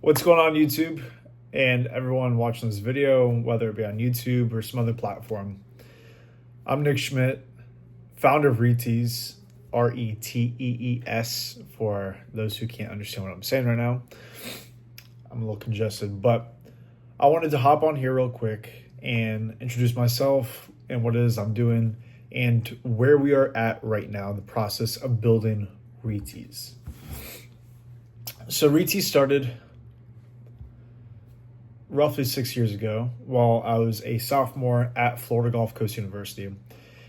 What's going on, YouTube and everyone watching this video, whether it be on YouTube or some other platform? I'm Nick Schmidt, founder of ReTees, ReTees, for those who can't understand what I'm saying right now. I'm a little congested, but I wanted to hop on here real quick and introduce myself and what it is I'm doing and where we are at right now in the process of building ReTees. So ReTees started roughly 6 years ago while I was a sophomore at Florida Gulf Coast University.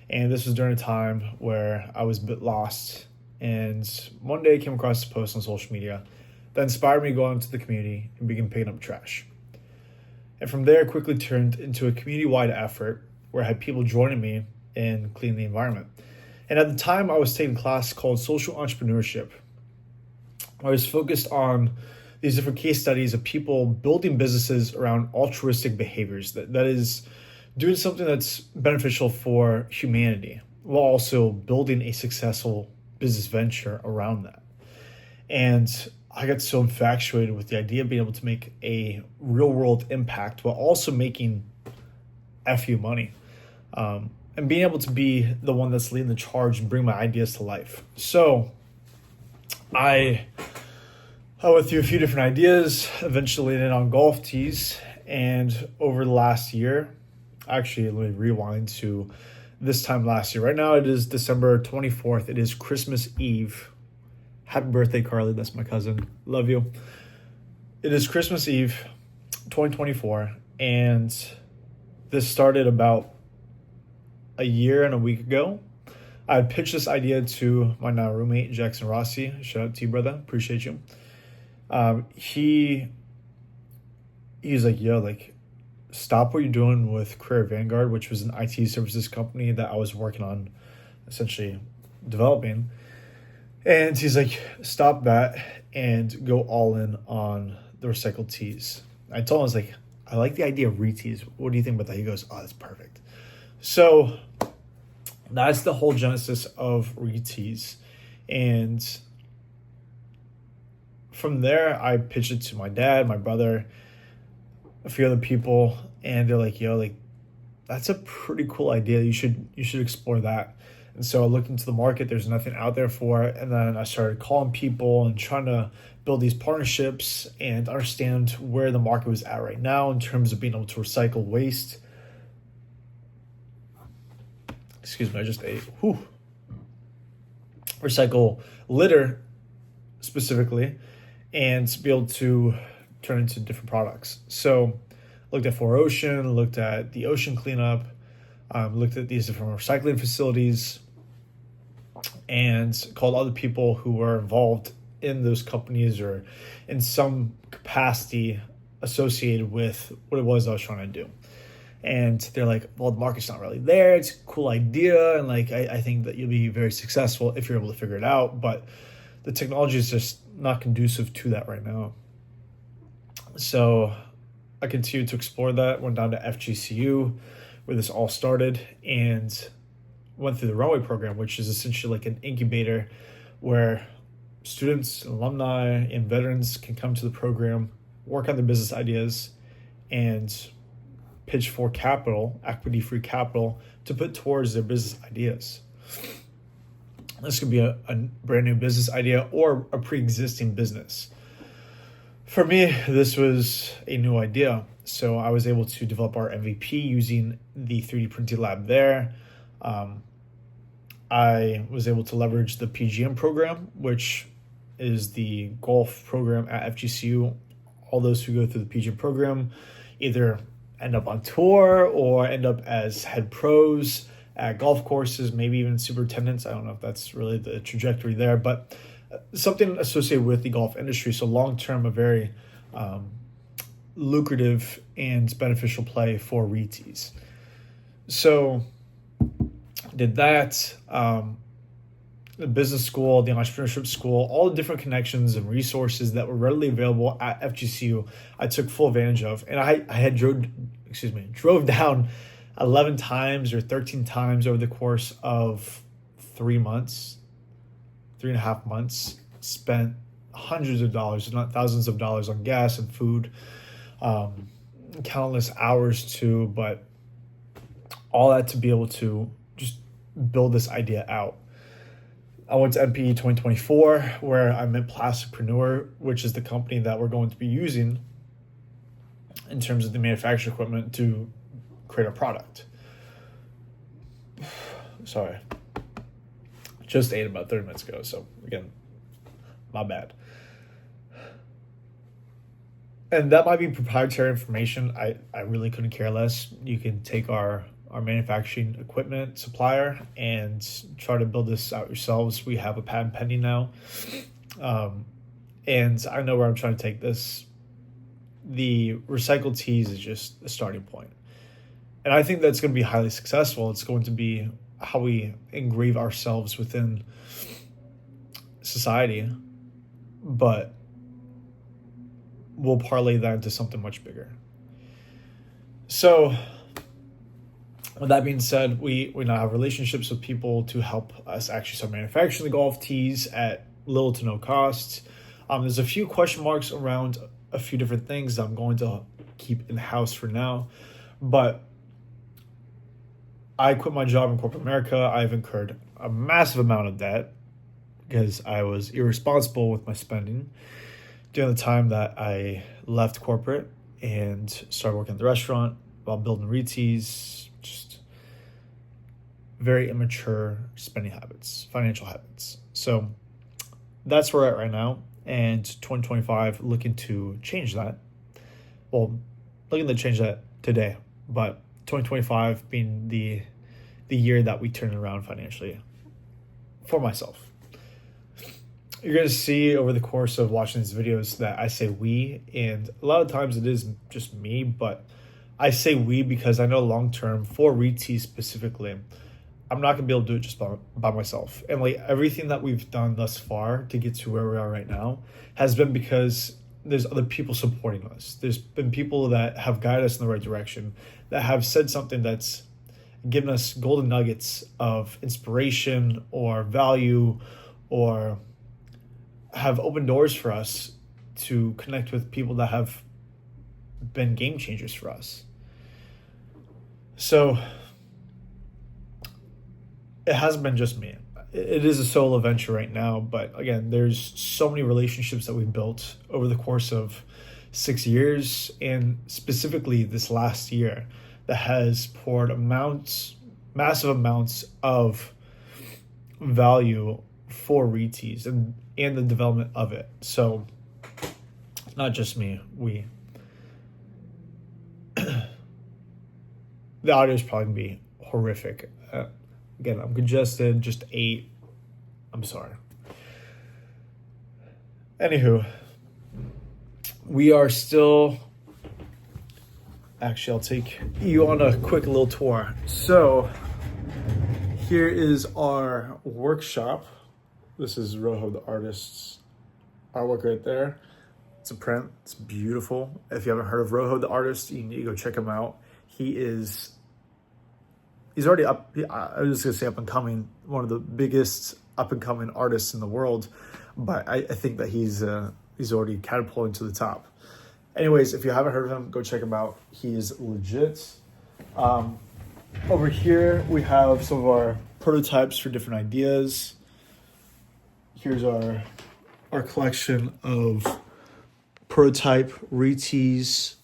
And this was during a time where I was a bit lost. And one day I came across a post on social media that inspired me to go out into the community and begin picking up trash. And from there, it quickly turned into a community-wide effort where I had people joining me in cleaning the environment. And at the time, I was taking a class called Social Entrepreneurship. I was focused on these different case studies of people building businesses around altruistic behaviors, that is doing something that's beneficial for humanity while also building a successful business venture around that. And I got so infatuated with the idea of being able to make a real world impact while also making FU money, and being able to be the one that's leading the charge and bring my ideas to life. So I went through a few different ideas, eventually landed on golf tees. And over the last year, actually, let me rewind to this time last year. Right now, it is December 24th. It is Christmas Eve. Happy birthday, Carly. That's my cousin. Love you. It is Christmas Eve, 2024. And this started about a year and a week ago. I had pitched this idea to my now roommate, Jackson Rossi. Shout out to you, brother. Appreciate you. He's like, yo, stop what you're doing with Career Vanguard, which was an IT services company that I was working on, essentially developing. And he's like, stop that and go all in on the recycled teas. I told him, I was like, I like the idea of ReTees. What do you think about that? He goes, oh, that's perfect. So that's the whole genesis of ReTees. And from there, I pitched it to my dad, my brother, a few other people, and they're like, yo, that's a pretty cool idea. You should explore that. And so I looked into the market. There's nothing out there for it. And then I started calling people and trying to build these partnerships and understand where the market was at right now in terms of being able to recycle waste. Excuse me, I just ate. Recycle litter specifically, and to be able to turn into different products. So looked at 4Ocean, looked at the ocean cleanup, looked at these different recycling facilities, and called other people who were involved in those companies or in some capacity associated with what it was I was trying to do. And they're like, well, the market's not really there. It's a cool idea. And I think that you'll be very successful if you're able to figure it out. But the technology is just not conducive to that right now. So I continued to explore that, went down to FGCU where this all started, and went through the Runway program, which is essentially like an incubator where students, alumni, and veterans can come to the program, work on their business ideas, and pitch for capital, equity-free capital, to put towards their business ideas. This could be a brand new business idea or a pre-existing business. For me, this was a new idea. So I was able to develop our MVP using the 3D printing lab there. I was able to leverage the PGM program, which is the golf program at FGCU. All those who go through the PGM program either end up on tour or end up as head pros at golf courses, maybe even superintendents. I don't know if that's really the trajectory there, but something associated with the golf industry. So long-term, a very lucrative and beneficial play for ReTees. So did that, the business school, the entrepreneurship school, all the different connections and resources that were readily available at FGCU, I took full advantage of. And I had drove down 11 times or 13 times over the course of 3 months, 3.5 months, spent hundreds of dollars, if not thousands of dollars on gas and food, countless hours too, but all that to be able to just build this idea out. I went to MPE 2024 where I met Plasticpreneur, which is the company that we're going to be using in terms of the manufacturing equipment to create a product. Sorry. Just ate about 30 minutes ago, so again, my bad. And that might be proprietary information. I really couldn't care less. You can take our manufacturing equipment supplier and try to build this out yourselves. We have a patent pending now. And I know where I'm trying to take this. The recycled teas is just a starting point. And I think that's going to be highly successful. It's going to be how we engrave ourselves within society, but we'll parlay that into something much bigger. So with that being said, we now have relationships with people to help us actually start manufacturing the golf tees at little to no cost. There's a few question marks around a few different things that I'm going to keep in-house for now, but I quit my job in corporate America. I've incurred a massive amount of debt because I was irresponsible with my spending during the time that I left corporate and started working at the restaurant while building ReTees. Just very immature spending habits, financial habits. So that's where we're at right now. And 2025, looking to change that. Well, looking to change that today, but 2025 being the year that we turn it around financially for myself. You're going to see over the course of watching these videos that I say we, and a lot of times it is just me, but I say we because I know long-term for ReTees specifically, I'm not going to be able to do it just by myself. And like everything that we've done thus far to get to where we are right now has been because there's other people supporting us. There's been people that have guided us in the right direction, that have said something that's given us golden nuggets of inspiration or value, or have opened doors for us to connect with people that have been game changers for us. So it hasn't been just me. It is a solo venture right now, but again, there's so many relationships that we've built over the course of 6 years, and specifically this last year, that has poured massive amounts of value for ReTees and the development of it. So not just me, we. The audio is probably going to be horrific. Again, I'm congested, just ate. I'm sorry. Anywho, we are still... Actually, I'll take you on a quick little tour. So, here is our workshop. This is Rojo the artist's artwork right there. It's a print. It's beautiful. If you haven't heard of Rojo the artist, you need to go check him out. He's already up. I was just gonna say up and coming, one of the biggest up and coming artists in the world. But I think that he's already catapulting to the top. Anyways, if you haven't heard of him, go check him out. He is legit. Over here, we have some of our prototypes for different ideas. Here's our collection of prototype ReTees.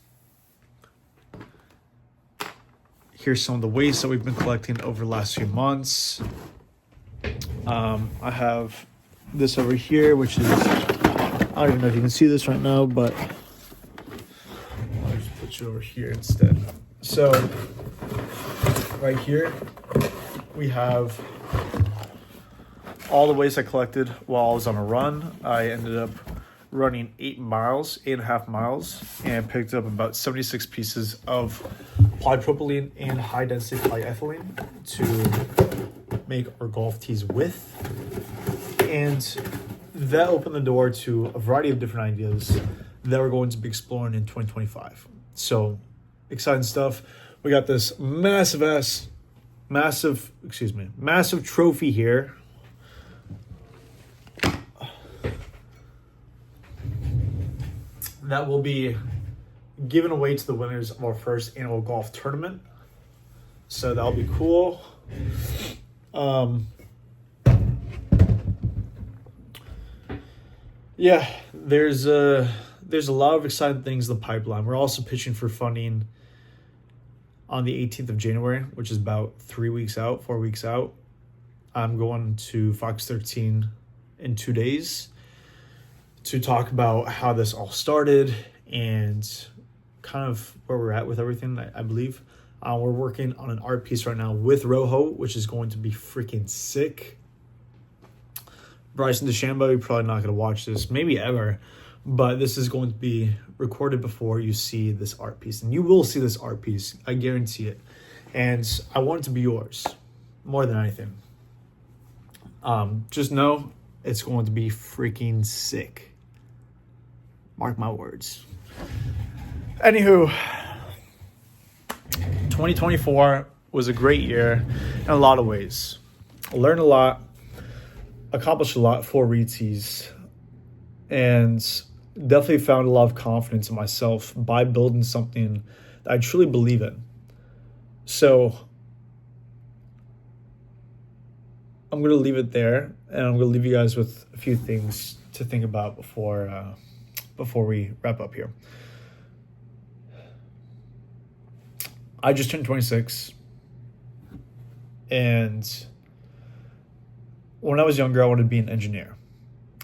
Here's some of the waste that we've been collecting over the last few months. I have this over here, which is, I don't even know if you can see this right now, but I'll just put you over here instead. So right here, we have all the waste I collected while I was on a run. I ended up running 8.5 miles, and picked up about 76 pieces of polypropylene and high density polyethylene to make our golf tees with. And that opened the door to a variety of different ideas that we're going to be exploring in 2025. So exciting stuff. We got this massive trophy here. that will be given away to the winners of our first annual golf tournament. So that'll be cool. Yeah, there's a lot of exciting things in the pipeline. We're also pitching for funding on the 18th of January, which is about 4 weeks out. I'm going to Fox 13 in 2 days to talk about how this all started and kind of where we're at with everything, I believe. We're working on an art piece right now with Rojo, which is going to be freaking sick. Bryson DeChambeau, you're probably not going to watch this, maybe ever, but this is going to be recorded before you see this art piece. And you will see this art piece, I guarantee it. And I want it to be yours, more than anything. Just know it's going to be freaking sick. Mark my words. Anywho, 2024 was a great year in a lot of ways. I learned a lot, accomplished a lot for ReTees, and definitely found a lot of confidence in myself by building something that I truly believe in. So I'm going to leave it there, and I'm going to leave you guys with a few things to think about before we wrap up here. I just turned 26, and when I was younger, I wanted to be an engineer.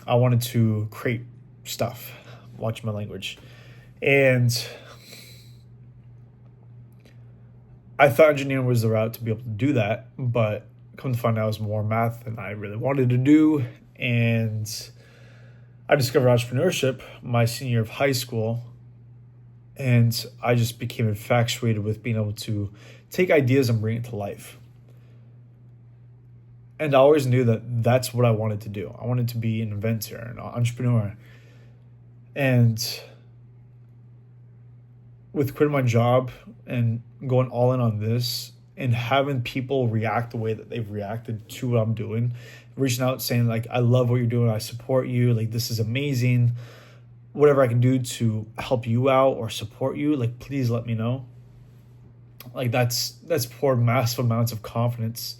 I wanted to create stuff, watch my language, and I thought engineering was the route to be able to do that, but come to find out it was more math than I really wanted to do, and I discovered entrepreneurship my senior year of high school. And I just became infatuated with being able to take ideas and bring it to life. And I always knew that that's what I wanted to do. I wanted to be an inventor, an entrepreneur. And with quitting my job and going all in on this and having people react the way that they've reacted to what I'm doing, reaching out saying, like, I love what you're doing. I support you. Like, this is amazing. Whatever I can do to help you out or support you, like, please let me know. Like, that's poured massive amounts of confidence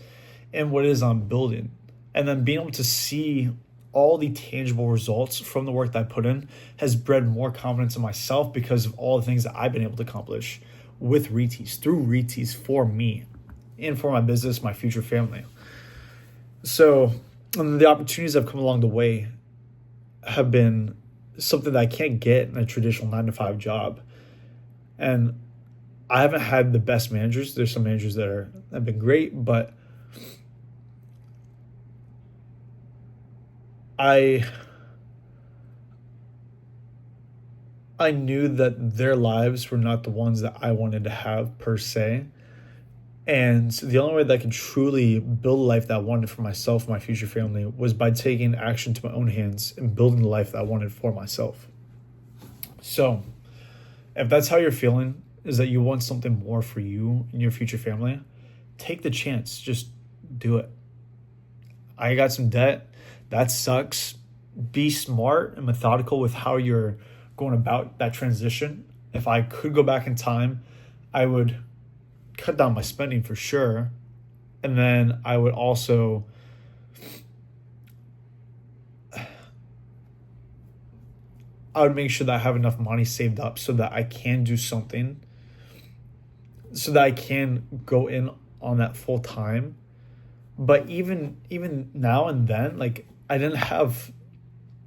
in what it is I'm building. And then being able to see all the tangible results from the work that I put in has bred more confidence in myself because of all the things that I've been able to accomplish with ReTees, through ReTees, for me and for my business, my future family. So the opportunities that have come along the way have been something that I can't get in a traditional 9-to-5 job. And I haven't had the best managers. There's some managers that have been great, but I knew that their lives were not the ones that I wanted to have per se. And the only way that I could truly build a life that I wanted for myself and my future family was by taking action to my own hands and building the life that I wanted for myself. So if that's how you're feeling, is that you want something more for you and your future family, take the chance. Just do it. I got some debt. That sucks. Be smart and methodical with how you're going about that transition. If I could go back in time, I would cut down my spending for sure. And then I would also make sure that I have enough money saved up so that I can do something, so that I can go in on that full time. But even now and then, like, I didn't have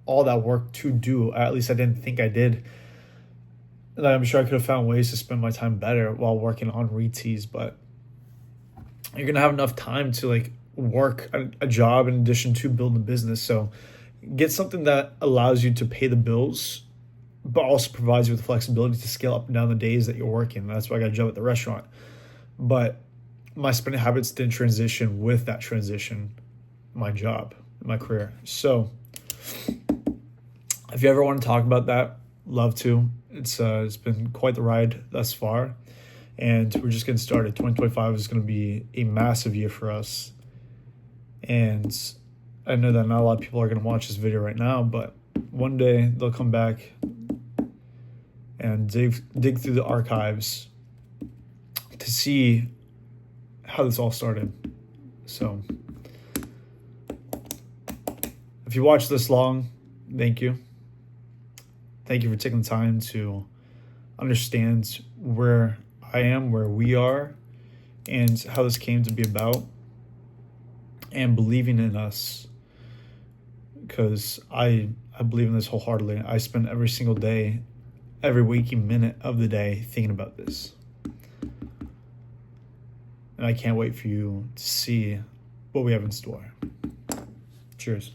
all that work to do. At least I didn't think I did. And I'm sure I could have found ways to spend my time better while working on ReTees, but you're going to have enough time to, like, work a job in addition to building a business. So get something that allows you to pay the bills, but also provides you with the flexibility to scale up and down the days that you're working. That's why I got a job at the restaurant. But my spending habits didn't transition with that transition, my job, my career. So if you ever want to talk about that, love to. It's been quite the ride thus far, and we're just getting started. 2025 is going to be a massive year for us, and I know that not a lot of people are going to watch this video right now, but one day they'll come back and dig through the archives to see how this all started. So if you watched this long, thank you. Thank you for taking the time to understand where I am, where we are, and how this came to be about, and believing in us, because I believe in this wholeheartedly. I spend every single day, every waking minute of the day thinking about this. And I can't wait for you to see what we have in store. Cheers.